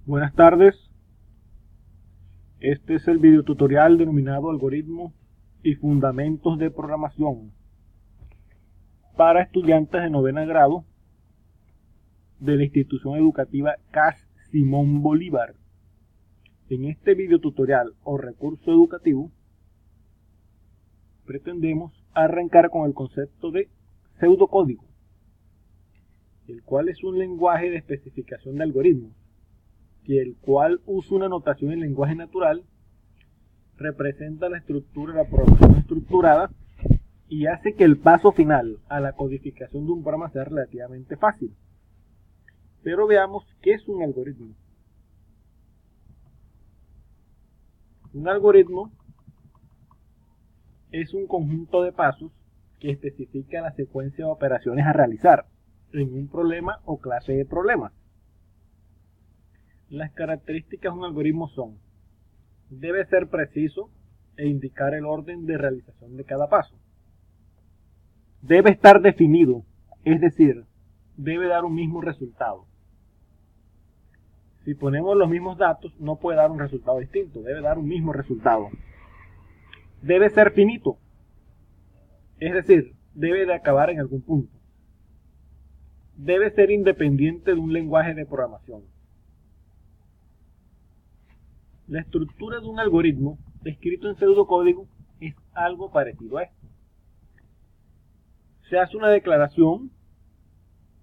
Buenas tardes, este es el video tutorial denominado Algoritmos y Fundamentos de Programación para estudiantes de noveno grado de la institución educativa CAS Simón Bolívar. En este video tutorial o recurso educativo pretendemos arrancar con el concepto de pseudocódigo, el cual es un lenguaje de especificación de algoritmos, el cual usa una notación en lenguaje natural, representa la estructura de la programación estructurada y hace que el paso final a la codificación de un programa sea relativamente fácil. Pero veamos qué es un algoritmo. Un algoritmo es un conjunto de pasos que especifica la secuencia de operaciones a realizar en un problema o clase de problemas. Las características de un algoritmo son: debe ser preciso e indicar el orden de realización de cada paso. Debe estar definido, es decir, debe dar un mismo resultado. Si ponemos los mismos datos, no puede dar un resultado distinto, debe dar un mismo resultado. Debe ser finito, es decir, debe de acabar en algún punto. Debe ser independiente de un lenguaje de programación. La estructura de un algoritmo escrito en pseudocódigo es algo parecido a esto. Se hace una declaración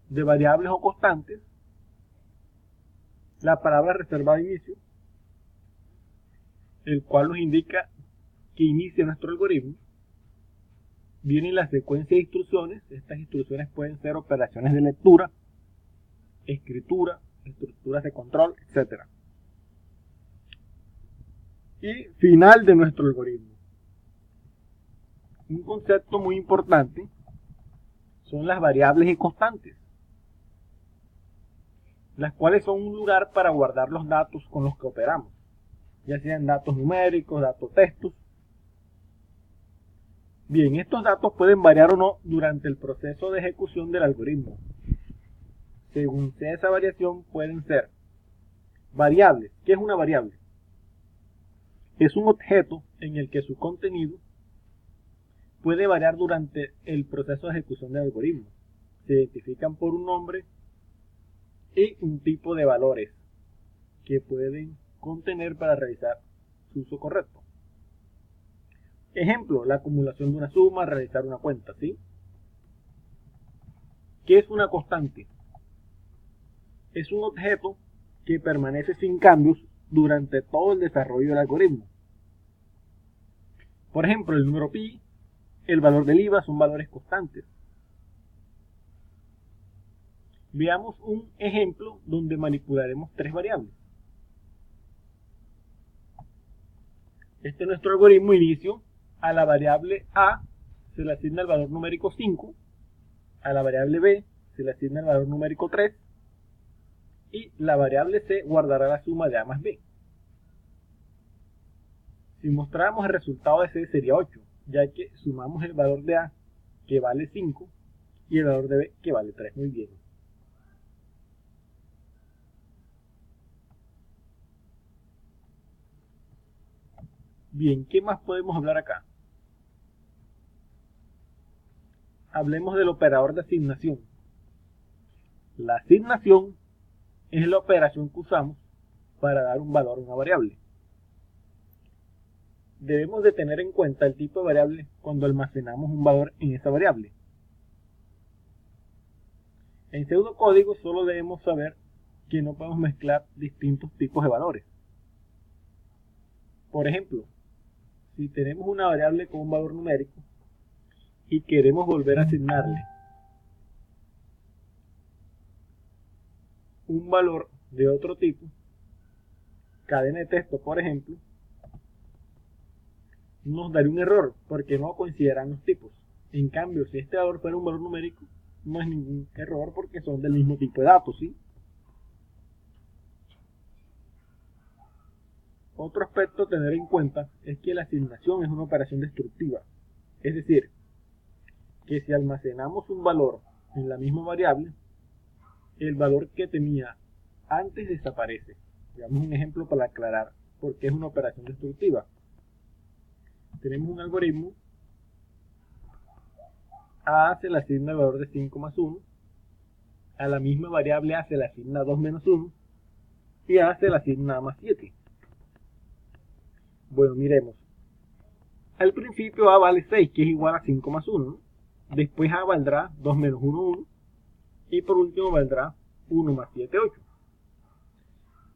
de variables o constantes, la palabra reservada de inicio, el cual nos indica que inicia nuestro algoritmo. Viene la secuencia de instrucciones. Estas instrucciones pueden ser operaciones de lectura, escritura, estructuras de control, etc. Y final de nuestro algoritmo. Un concepto muy importante son las variables y constantes, las cuales son un lugar para guardar los datos con los que operamos, ya sean datos numéricos, datos textos. Bien, estos datos pueden variar o no durante el proceso de ejecución del algoritmo. Según sea esa variación, pueden ser variables. ¿Qué es una variable? Es un objeto en el que su contenido puede variar durante el proceso de ejecución del algoritmo. Se identifican por un nombre y un tipo de valores que pueden contener para realizar su uso correcto. Ejemplo, la acumulación de una suma, realizar una cuenta, ¿sí? ¿Qué es una constante? Es un objeto que permanece sin cambios durante todo el desarrollo del algoritmo. Por ejemplo, el número pi, el valor del IVA son valores constantes. Veamos un ejemplo donde manipularemos tres variables. Este es nuestro algoritmo inicio. A la variable A se le asigna el valor numérico 5, a la variable B se le asigna el valor numérico 3 y la variable C guardará la suma de A más B. Si mostráramos el resultado de C sería 8, ya que sumamos el valor de A, que vale 5, y el valor de B, que vale 3. Muy bien. Bien, ¿qué más podemos hablar acá? Hablemos del operador de asignación. La asignación es la operación que usamos para dar un valor a una variable. Debemos de tener en cuenta el tipo de variable cuando almacenamos un valor en esa variable. En pseudocódigo solo debemos saber que no podemos mezclar distintos tipos de valores. Por ejemplo, si tenemos una variable con un valor numérico y queremos volver a asignarle un valor de otro tipo, cadena de texto por ejemplo, nos daría un error porque no consideran los tipos. En cambio, si este valor fuera un valor numérico, no es ningún error porque son del mismo tipo de datos, ¿sí? Otro aspecto a tener en cuenta es que la asignación es una operación destructiva. Es decir, que si almacenamos un valor en la misma variable, el valor que tenía antes desaparece. Veamos un ejemplo para aclarar por qué es una operación destructiva. Tenemos un algoritmo. A se le asigna el valor de 5 más 1. A la misma variable A se le asigna 2 menos 1. Y A se le asigna A más 7. Bueno, miremos. Al principio A vale 6, que es igual a 5 más 1. Después A valdrá 2 menos 1, 1. Y por último valdrá 1 más 7, 8.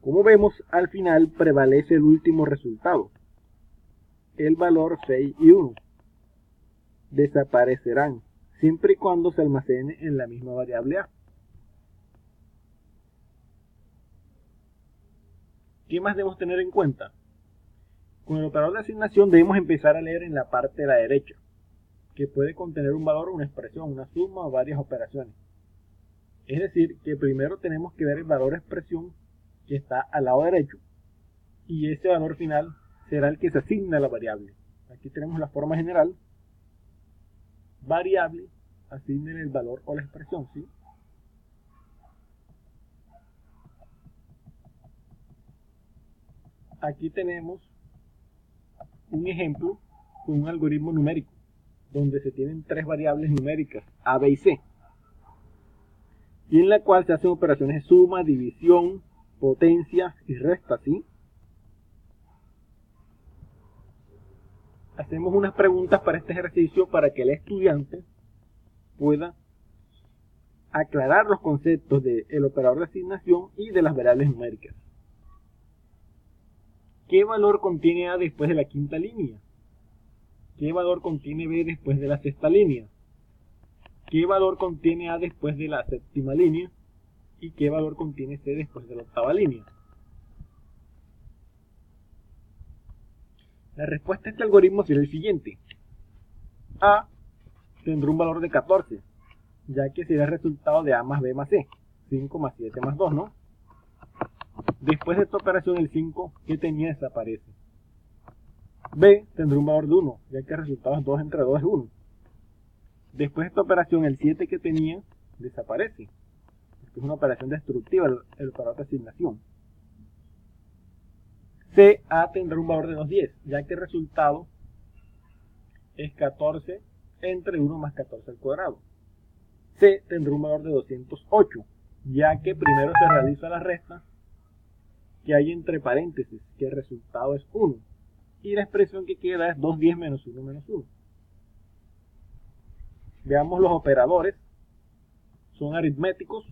Como vemos, al final prevalece el último resultado. El valor 6 y 1 desaparecerán siempre y cuando se almacene en la misma variable A. ¿Qué más debemos tener en cuenta? Con el operador de asignación debemos empezar a leer en la parte de la derecha, que puede contener un valor, una expresión, una suma o varias operaciones. Es decir, que primero tenemos que ver el valor expresión que está al lado derecho, y ese valor final será el que se asigna a la variable. Aquí tenemos la forma general. Variable, asignen el valor o la expresión, ¿sí? Aquí tenemos un ejemplo con un algoritmo numérico, donde se tienen tres variables numéricas, A, B y C, y en la cual se hacen operaciones de suma, división, potencia y resta, ¿sí? Hacemos unas preguntas para este ejercicio para que el estudiante pueda aclarar los conceptos del operador de asignación y de las variables numéricas. ¿Qué valor contiene A después de la quinta línea? ¿Qué valor contiene B después de la sexta línea? ¿Qué valor contiene A después de la séptima línea? ¿Y qué valor contiene C después de la octava línea? La respuesta a este algoritmo será el siguiente. A tendrá un valor de 14, ya que será el resultado de A más B más C, 5 más 7 más 2, ¿no? Después de esta operación el 5 que tenía desaparece. B tendrá un valor de 1, ya que el resultado es 2 entre 2 es 1. Después de esta operación el 7 que tenía desaparece, porque es una operación destructiva el operador de asignación. A tendrá un valor de 210, ya que el resultado es 14 entre 1 más 14 al cuadrado. C tendrá un valor de 208, ya que primero se realiza la resta que hay entre paréntesis, que el resultado es 1. Y la expresión que queda es 210 menos 1 menos 1. Veamos los operadores. Son aritméticos.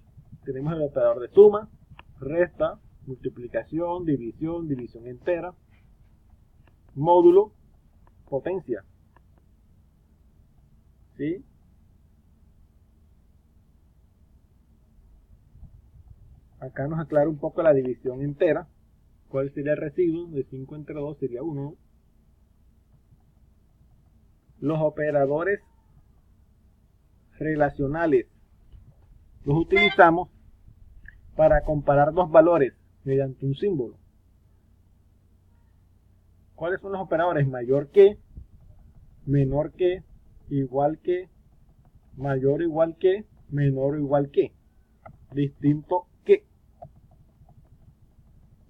Tenemos el operador de suma, resta, multiplicación, división, división entera, módulo, potencia. ¿Sí? Acá nos aclara un poco la división entera. ¿Cuál sería el residuo? De 5 entre 2 sería 1. Los operadores relacionales los utilizamos para comparar dos valores mediante un símbolo. ¿Cuáles son los operadores? Mayor que, menor que, igual que, mayor o igual que, menor o igual que, distinto que.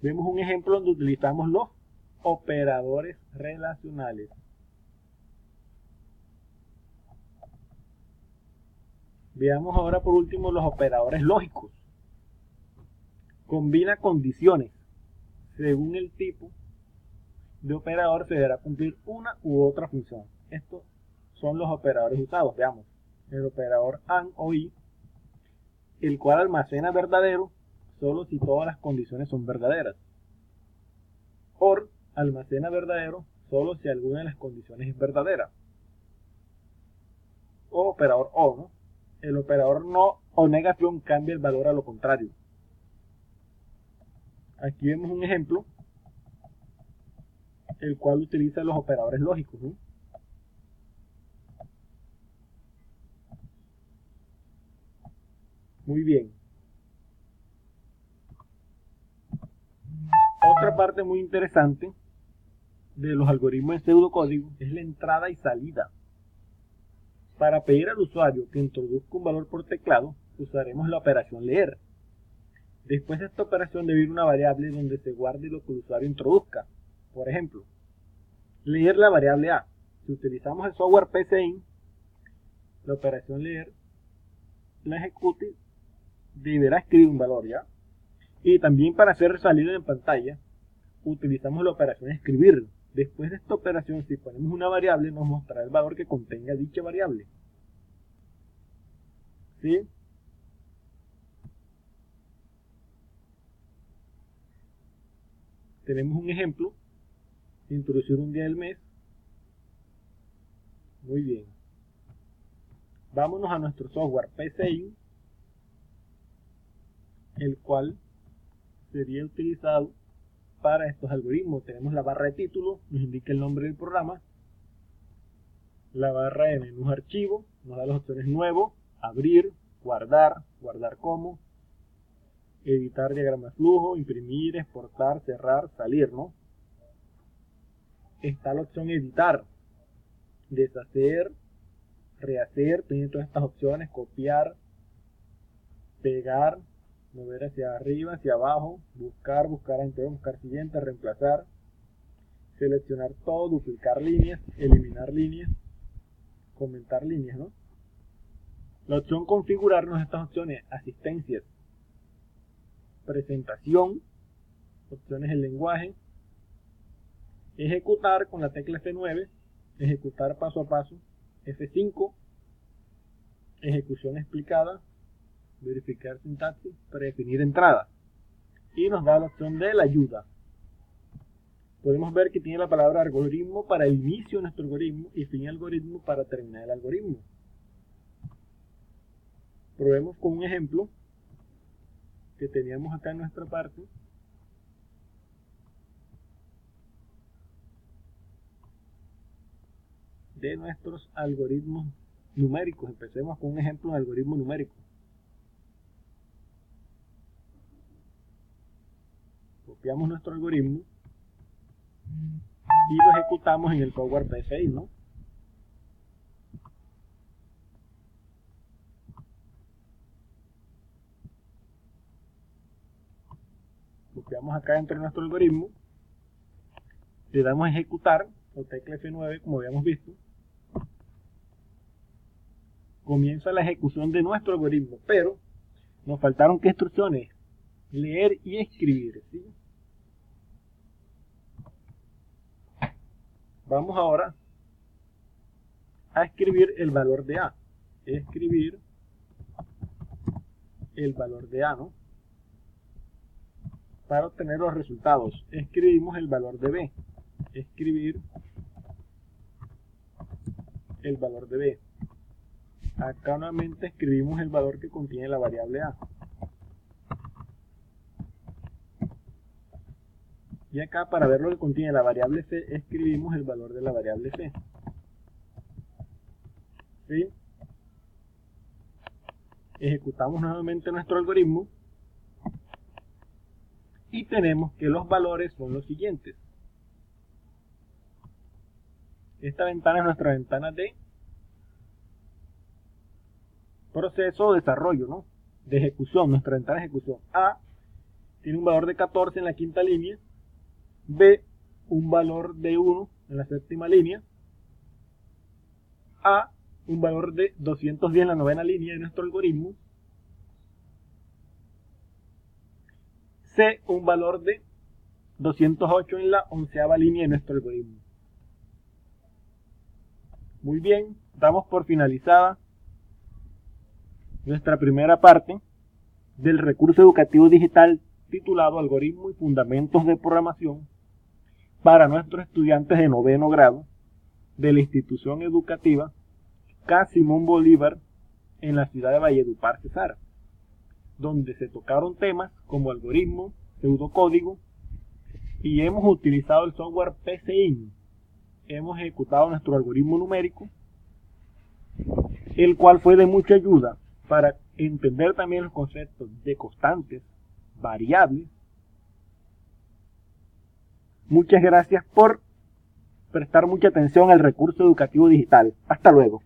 Vemos un ejemplo donde utilizamos los operadores relacionales. Veamos ahora por último los operadores lógicos. Combina condiciones. Según el tipo de operador se deberá cumplir una u otra función. Estos son los operadores usados. Veamos. El operador AND o I, el cual almacena verdadero solo si todas las condiciones son verdaderas. OR almacena verdadero solo si alguna de las condiciones es verdadera. O operador OR, ¿no? El operador no o negación cambia el valor a lo contrario. Aquí vemos un ejemplo, el cual utiliza los operadores lógicos, ¿no? Muy bien. Otra parte muy interesante de los algoritmos de pseudocódigo es la entrada y salida. Para pedir al usuario que introduzca un valor por teclado, usaremos la operación leer. Después de esta operación debe ir una variable donde se guarde lo que el usuario introduzca. Por ejemplo, leer la variable A. Si utilizamos el software PCInt, la operación leer la ejecute, deberá escribir un valor, ¿ya? Y también para hacer salir en pantalla, utilizamos la operación escribir. Después de esta operación, si ponemos una variable, nos mostrará el valor que contenga dicha variable. ¿Sí? Tenemos un ejemplo. Introducir un día del mes. Muy bien. Vámonos a nuestro software PCInt, el cual sería utilizado para estos algoritmos. Tenemos la barra de título, nos indica el nombre del programa. La barra de menú archivo, nos da las opciones nuevo, abrir, guardar, guardar como, editar diagrama de flujo, imprimir, exportar, cerrar, salir, ¿no? Está la opción editar, deshacer, rehacer, tiene todas estas opciones, copiar, pegar, mover hacia arriba, hacia abajo, buscar, buscar anterior, buscar siguiente, reemplazar, seleccionar todo, duplicar líneas, eliminar líneas, comentar líneas, ¿no? La opción configurarnos estas opciones, asistencias, presentación, opciones del lenguaje, ejecutar con la tecla F9, ejecutar paso a paso, F5, ejecución explicada, verificar sintaxis, predefinir entrada. Y nos da la opción de la ayuda. Podemos ver que tiene la palabra algoritmo para el inicio de nuestro algoritmo y fin algoritmo para terminar el algoritmo. Probemos con un ejemplo que teníamos acá en nuestra parte. De nuestros algoritmos numéricos. Empecemos con un ejemplo de algoritmo numérico. Copiamos nuestro algoritmo y lo ejecutamos en el software PCInt, ¿no? Copiamos acá dentro de nuestro algoritmo, le damos a ejecutar, o tecla F9 como habíamos visto. Comienza la ejecución de nuestro algoritmo, pero nos faltaron ¿qué instrucciones? Leer y escribir, ¿sí? Vamos ahora a escribir el valor de A. Escribir el valor de A, ¿no? Para obtener los resultados, escribimos el valor de B. Escribir el valor de B. Acá nuevamente escribimos el valor que contiene la variable A. Y acá para ver lo que contiene la variable C, escribimos el valor de la variable C. ¿Sí? Ejecutamos nuevamente nuestro algoritmo. Y tenemos que los valores son los siguientes. Esta ventana es nuestra ventana de proceso de desarrollo, ¿no? De ejecución, nuestra ventana de ejecución. A tiene un valor de 14 en la quinta línea. B, un valor de 1 en la séptima línea. A, un valor de 210 en la novena línea de nuestro algoritmo. C, un valor de 208 en la onceava línea de nuestro algoritmo. Muy bien, damos por finalizada nuestra primera parte del recurso educativo digital titulado Algoritmo y Fundamentos de Programación para nuestros estudiantes de noveno grado de la institución educativa K. Simón Bolívar en la ciudad de Valledupar, Cesar, donde se tocaron temas como algoritmo, pseudocódigo y hemos utilizado el software PCInt. Hemos ejecutado nuestro algoritmo numérico, el cual fue de mucha ayuda para entender también los conceptos de constantes, variables. Muchas gracias por prestar mucha atención al recurso educativo digital. Hasta luego.